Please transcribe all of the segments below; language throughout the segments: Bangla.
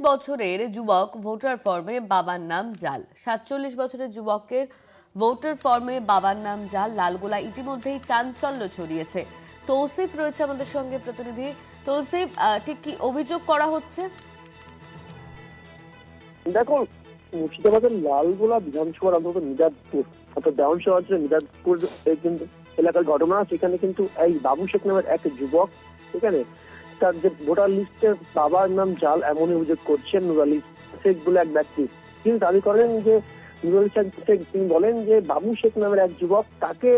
বছরের যুবক ভোটার ফর্মে বাবার নাম জাল। ৪৭ বছরের যুবকের ভোটার ফর্মে বাবার নাম জাল। লালগোলা ইতিমধ্যেই চাঞ্চল্য ছড়িয়েছে। তৌসিফ রয়েছে আমাদের সঙ্গে প্রতিনিধি। তৌসিফ, ঠিক কি অভিযোগ করা হচ্ছে? দেখো, মুর্শিদাবাদের লালগোলা বিধানসভার অন্তর্গত নিদাদপুর, অর্থাৎ দেওয়ানশহর অঞ্চলের নিদাদপুর কিন্তু এলাকার ঘটনা। সেখানে কিন্তু এই বাবু শেখ নামের এক যুবক, সেখানে তার যে ভোটার লিস্টের বাবার নাম জাল এমনই অভিযোগ করছেন নুর আলী শেখ বলে এক ব্যক্তি। তিনি দাবি করেন যে নুর আলী শেখ তিনি বলেন যে বাবু শেখ নামের এক যুবক তাকে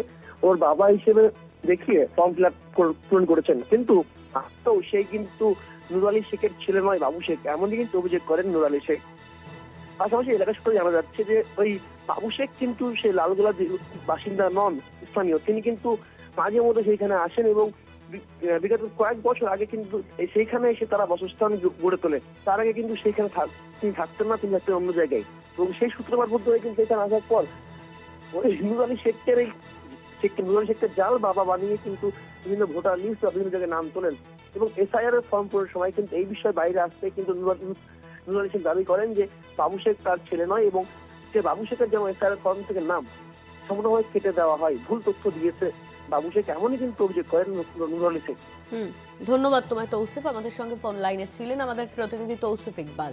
ওর বাবা হিসেবে দেখিয়ে ফর্ম ফিল আপ পূরণ করেছেন, কিন্তু সেই কিন্তু নুর আলী শেখের ছেলে নয় বাবু শেখ, এমনই কিন্তু অভিযোগ করেন নুর আলী শেখ। পাশাপাশি এলাকা সূত্রে জানা যাচ্ছে যে ওই বাবু শেখ কিন্তু সেই লালগোলার বাসিন্দা নন, স্থানীয়। তিনি কিন্তু মাঝে মধ্যে সেইখানে আসেন এবং বিগত কয়েক বছর আগে কিন্তু সেইখানে এসে তারা বাসস্থান গড়ে তোলে। তার আগে কিন্তু সেইখানে তিনি থাকতেন না, তিনি থাকতেন অন্য জায়গায়। এবং সেই সূত্রপাত বলতে হয়ে কিন্তু এখানে আসার পর ওই নুর আলী শেখের নুর আলী শেখের জাল বাবা বানিয়ে কিন্তু বিভিন্ন ভোটার লিস্ট বা বিভিন্ন জায়গায় নাম তোলেন। এবং এসআইআর এর ফর্ম পূরণের সময় কিন্তু এই বিষয়ে বাইরে আসতে কিন্তু নুর আলী শেখ দাবি করেন যে বাবু শেখ তার ছেলে নয়, এবং সে বাবু শেখের যেমন এসআইআর ফর্ম থেকে নাম সম্পূর্ণভাবে কেটে দেওয়া হয়, ভুল তথ্য দিয়েছে বাবু শেখ, এমনই কিন্তু অভিযোগ করেন নুর আলী শেখ। ধন্যবাদ তোমায় তৌসিফ। আমাদের সঙ্গে ফোন লাইনে ছিলেন আমাদের প্রতিনিধি তৌসিফ ইকবাল।